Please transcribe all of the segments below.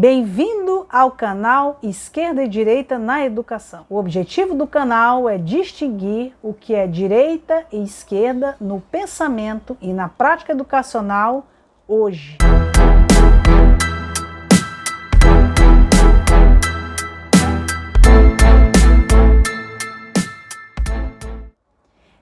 Bem-vindo ao canal Esquerda e Direita na Educação. O objetivo do canal é distinguir o que é direita e esquerda no pensamento e na prática educacional hoje.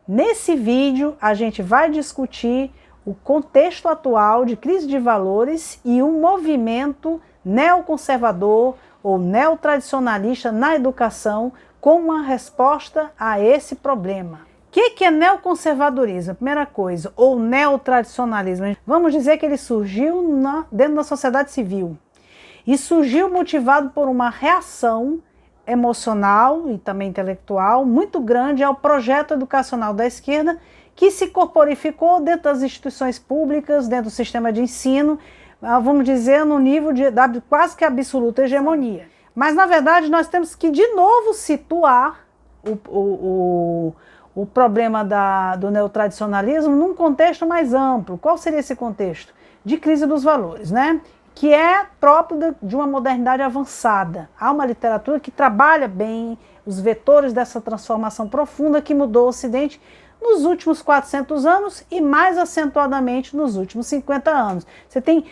Nesse vídeo, a gente vai discutir o contexto atual de crise de valores e um movimento neoconservador ou neotradicionalista na educação como uma resposta a esse problema. O que é neoconservadorismo? Primeira coisa, ou neotradicionalismo. Vamos dizer que ele surgiu dentro da sociedade civil e surgiu motivado por uma reação emocional e também intelectual muito grande ao projeto educacional da esquerda que se corporificou dentro das instituições públicas, dentro do sistema de ensino, vamos dizer, no nível de quase que absoluta hegemonia. Mas, na verdade, nós temos que, de novo, situar o problema do neotradicionalismo num contexto mais amplo. Qual seria esse contexto? De crise dos valores, né? Que é próprio de uma modernidade avançada. Há uma literatura que trabalha bem os vetores dessa transformação profunda que mudou o Ocidente nos últimos 400 anos e mais acentuadamente nos últimos 50 anos. Você tem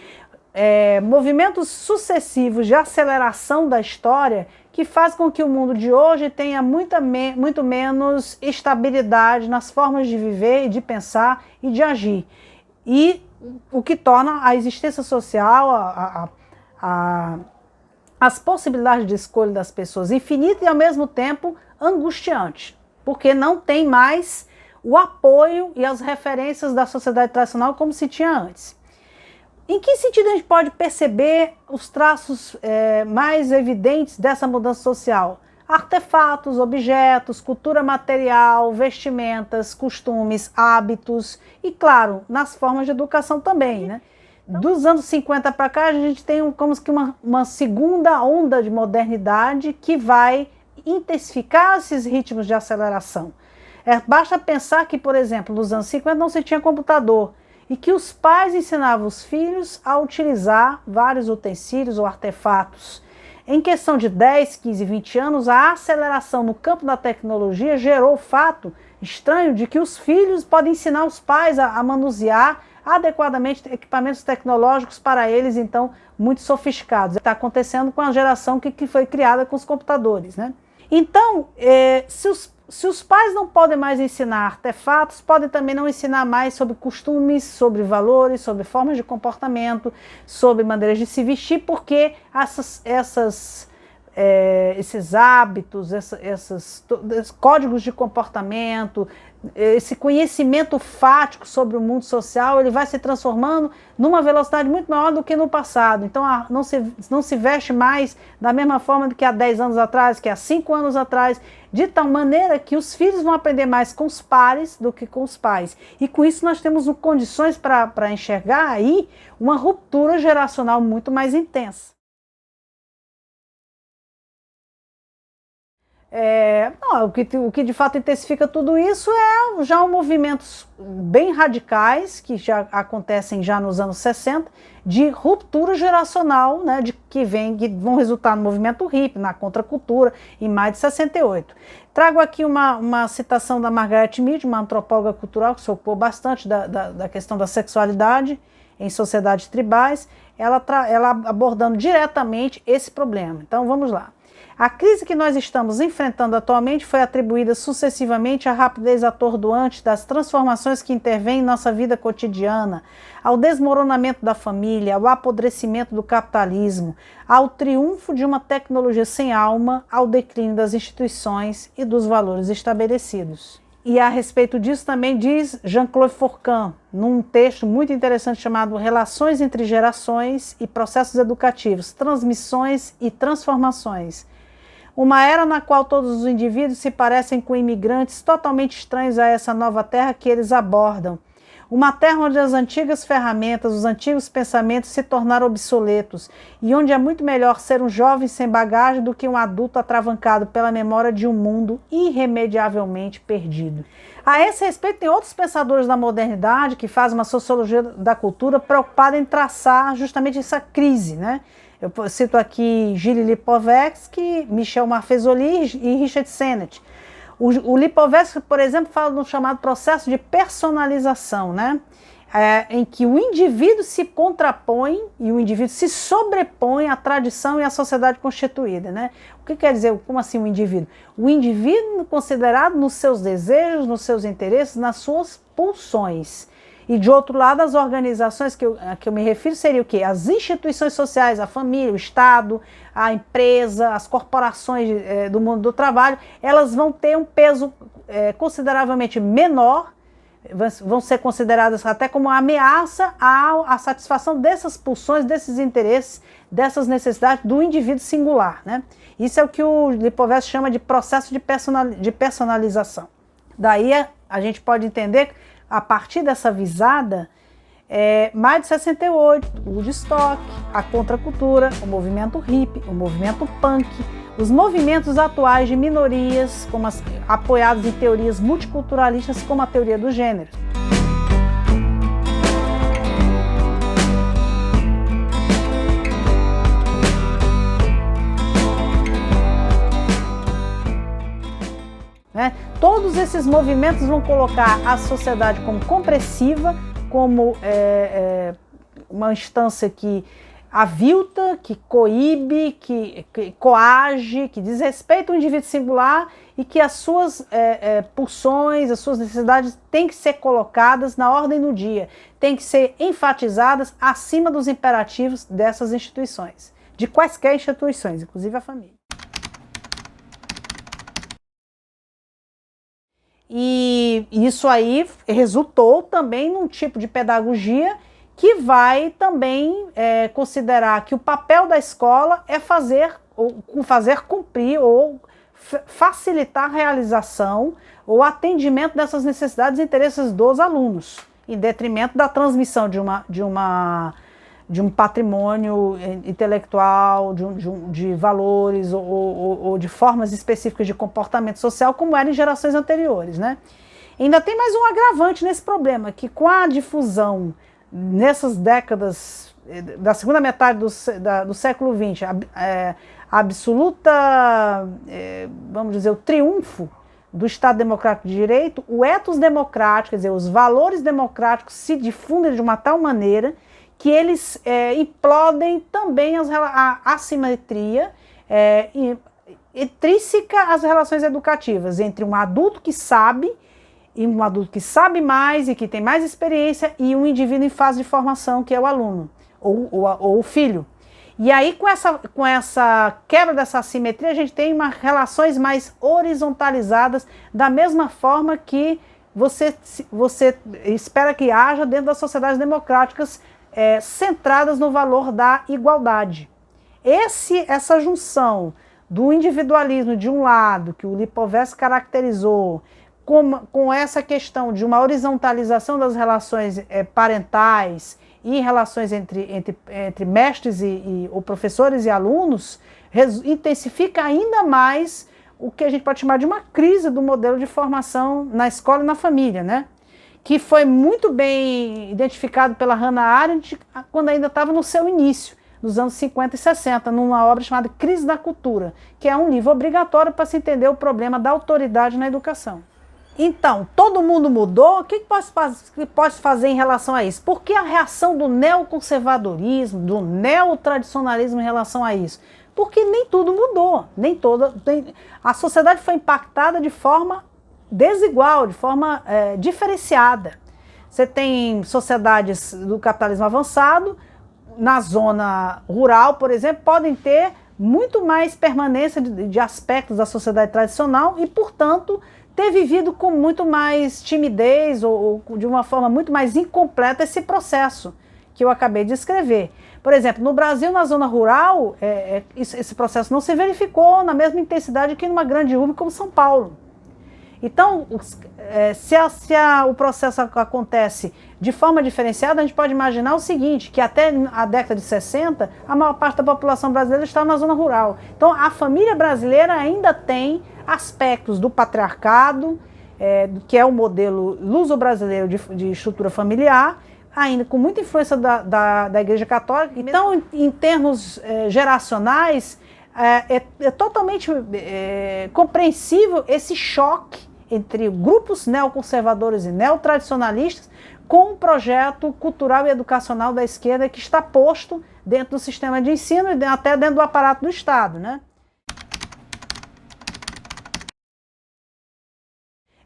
movimentos sucessivos de aceleração da história que faz com que o mundo de hoje tenha muito menos estabilidade nas formas de viver, de pensar e de agir. E o que torna a existência social, as possibilidades de escolha das pessoas infinitas e ao mesmo tempo angustiante, porque não tem mais o apoio e as referências da sociedade tradicional como se tinha antes. Em que sentido a gente pode perceber os traços mais evidentes dessa mudança social? Artefatos, objetos, cultura material, vestimentas, costumes, hábitos e, claro, nas formas de educação também, né? Dos anos 50 para cá, a gente tem como que uma segunda onda de modernidade que vai intensificar esses ritmos de aceleração. Basta pensar que, por exemplo, nos anos 50 não se tinha computador e que os pais ensinavam os filhos a utilizar vários utensílios ou artefatos. Em questão de 10, 15, 20 anos, a aceleração no campo da tecnologia gerou o fato estranho de que os filhos podem ensinar os pais a manusear adequadamente equipamentos tecnológicos para eles, então, muito sofisticados. Está acontecendo com a geração que foi criada com os computadores, né? Então, se os pais não podem mais ensinar artefatos, podem também não ensinar mais sobre costumes, sobre valores, sobre formas de comportamento, sobre maneiras de se vestir, porque esses hábitos, esses códigos de comportamento, esse conhecimento fático sobre o mundo social, ele vai se transformando numa velocidade muito maior do que no passado. Então não se veste mais da mesma forma do que há 10 anos atrás, que há 5 anos atrás, de tal maneira que os filhos vão aprender mais com os pares do que com os pais. E com isso nós temos condições para enxergar aí uma ruptura geracional muito mais intensa. O que de fato intensifica tudo isso é já movimentos bem radicais, que já acontecem já nos anos 60, de ruptura geracional, né, que vão resultar no movimento hippie, na contracultura, em maio de 68. Trago aqui uma citação da Margaret Mead, uma antropóloga cultural que se ocupou bastante da questão da sexualidade em sociedades tribais, ela abordando diretamente esse problema. Então vamos lá. A crise que nós estamos enfrentando atualmente foi atribuída sucessivamente à rapidez atordoante das transformações que intervêm em nossa vida cotidiana, ao desmoronamento da família, ao apodrecimento do capitalismo, ao triunfo de uma tecnologia sem alma, ao declínio das instituições e dos valores estabelecidos. E a respeito disso também diz Jean-Claude Fourcade, num texto muito interessante chamado Relações entre Gerações e Processos Educativos, Transmissões e Transformações. Uma era na qual todos os indivíduos se parecem com imigrantes totalmente estranhos a essa nova terra que eles abordam. Uma terra onde as antigas ferramentas, os antigos pensamentos se tornaram obsoletos e onde é muito melhor ser um jovem sem bagagem do que um adulto atravancado pela memória de um mundo irremediavelmente perdido. A esse respeito, tem outros pensadores da modernidade que fazem uma sociologia da cultura preocupada em traçar justamente essa crise, né? Eu cito aqui Gilles Lipovetsky, Michel Marfesoli e Richard Sennett. O Lipovetsky, por exemplo, fala no chamado processo de personalização, né? Em que o indivíduo se contrapõe e o indivíduo se sobrepõe à tradição e à sociedade constituída, né? O que quer dizer, como assim o indivíduo? O indivíduo considerado nos seus desejos, nos seus interesses, nas suas pulsões. E de outro lado, as organizações a que eu me refiro seriam o quê? As instituições sociais, a família, o Estado, a empresa, as corporações do mundo do trabalho, elas vão ter um peso consideravelmente menor, vão ser consideradas até como uma ameaça à satisfação dessas pulsões, desses interesses, dessas necessidades do indivíduo singular, né? Isso é o que o Lipovetsky chama de processo de personalização. Daí a gente pode entender, a partir dessa visada, Maio de 68, o Woodstock, a contracultura, o movimento hippie, o movimento punk, os movimentos atuais de minorias, apoiados em teorias multiculturalistas, como a teoria do gênero. Todos esses movimentos vão colocar a sociedade como compressiva, como uma instância que avilta, que coíbe, que coage, que desrespeita o indivíduo singular e que as suas pulsões, as suas necessidades têm que ser colocadas na ordem do dia, têm que ser enfatizadas acima dos imperativos dessas instituições, de quaisquer instituições, inclusive a família. E isso aí resultou também num tipo de pedagogia que vai também considerar que o papel da escola é fazer cumprir ou facilitar a realização ou atendimento dessas necessidades e interesses dos alunos, em detrimento da transmissão de um patrimônio intelectual, de valores ou de formas específicas de comportamento social, como era em gerações anteriores, né? Ainda tem mais um agravante nesse problema, que com a difusão nessas décadas da segunda metade do século XX, a absoluta, vamos dizer, o triunfo do Estado Democrático de Direito, o ethos democrático, quer dizer, os valores democráticos se difundem de uma tal maneira que eles implodem também a assimetria intrínseca às relações educativas entre um adulto que sabe, e um adulto que sabe mais e que tem mais experiência, e um indivíduo em fase de formação, que é o aluno, ou o filho. E aí, com essa quebra dessa assimetria, a gente tem relações mais horizontalizadas, da mesma forma que você espera que haja dentro das sociedades democráticas, centradas no valor da igualdade. Essa junção do individualismo de um lado, que o Lipovetsky caracterizou, com essa questão de uma horizontalização das relações parentais e relações entre mestres ou professores e alunos, intensifica ainda mais o que a gente pode chamar de uma crise do modelo de formação na escola e na família, né? Que foi muito bem identificado pela Hannah Arendt quando ainda estava no seu início, nos anos 50 e 60, numa obra chamada Crise da Cultura, que é um livro obrigatório para se entender o problema da autoridade na educação. Então, todo mundo mudou, o que pode fazer em relação a isso? Por que a reação do neoconservadorismo, do neotradicionalismo em relação a isso? Porque nem tudo mudou, a sociedade foi impactada de forma desigual, de forma diferenciada. Você tem sociedades do capitalismo avançado, na zona rural, por exemplo, podem ter muito mais permanência de aspectos da sociedade tradicional e, portanto, ter vivido com muito mais timidez ou de uma forma muito mais incompleta esse processo que eu acabei de descrever. Por exemplo, no Brasil, na zona rural, esse processo não se verificou na mesma intensidade que numa grande urbe como São Paulo. Então, o processo acontece de forma diferenciada, a gente pode imaginar o seguinte, que até a década de 60, a maior parte da população brasileira estava na zona rural. Então, a família brasileira ainda tem aspectos do patriarcado, que é o modelo luso-brasileiro de estrutura familiar, ainda com muita influência da Igreja Católica. Então, em termos geracionais, é totalmente compreensível esse choque entre grupos neoconservadores e neotradicionalistas com o projeto cultural e educacional da esquerda que está posto dentro do sistema de ensino e até dentro do aparato do Estado, né?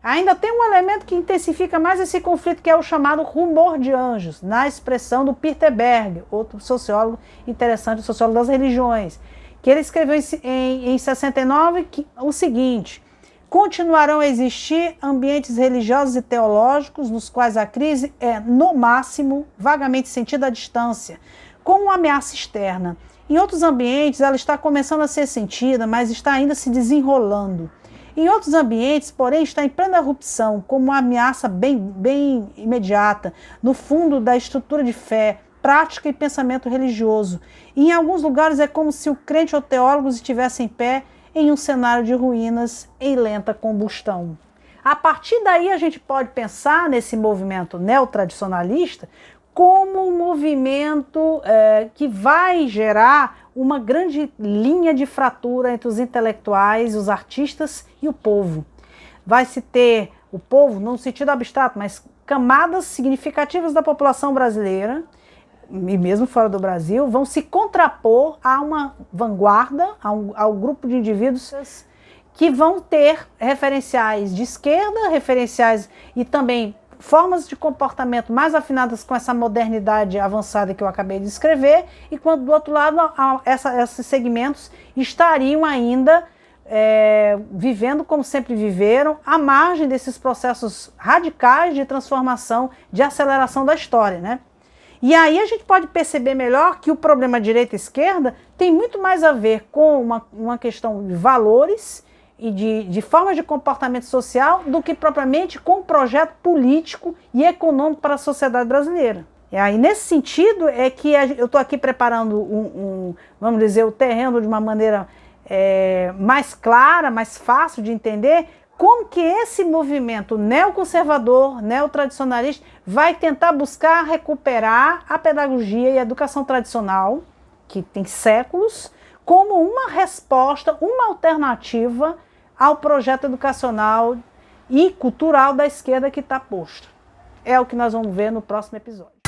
Ainda tem um elemento que intensifica mais esse conflito, que é o chamado rumor de anjos, na expressão do Peter Berg, outro sociólogo interessante, sociólogo das religiões, que ele escreveu em 69 o seguinte: continuarão a existir ambientes religiosos e teológicos nos quais a crise é, no máximo, vagamente sentida à distância, como uma ameaça externa. Em outros ambientes, ela está começando a ser sentida, mas está ainda se desenrolando. Em outros ambientes, porém, está em plena erupção, como uma ameaça bem imediata, no fundo da estrutura de fé, prática e pensamento religioso. E em alguns lugares é como se o crente ou teólogos estivessem em pé em um cenário de ruínas em lenta combustão. A partir daí a gente pode pensar nesse movimento neotradicionalista como um movimento que vai gerar uma grande linha de fratura entre os intelectuais, os artistas e o povo. Vai se ter o povo, no sentido abstrato, mas camadas significativas da população brasileira, e mesmo fora do Brasil, vão se contrapor a uma vanguarda, ao grupo de indivíduos que vão ter referenciais de esquerda, referenciais e também formas de comportamento mais afinadas com essa modernidade avançada que eu acabei de descrever, e quando do outro lado esses segmentos estariam ainda vivendo como sempre viveram, à margem desses processos radicais de transformação, de aceleração da história, né? E aí a gente pode perceber melhor que o problema direita-esquerda tem muito mais a ver com uma questão de valores e de formas de comportamento social do que propriamente com um projeto político e econômico para a sociedade brasileira. E aí, nesse sentido, é que eu estou aqui preparando vamos dizer, o terreno de uma maneira mais clara, mais fácil de entender, como que esse movimento neoconservador, neotradicionalista, vai tentar buscar recuperar a pedagogia e a educação tradicional, que tem séculos, como uma resposta, uma alternativa ao projeto educacional e cultural da esquerda que está posto. É o que nós vamos ver no próximo episódio.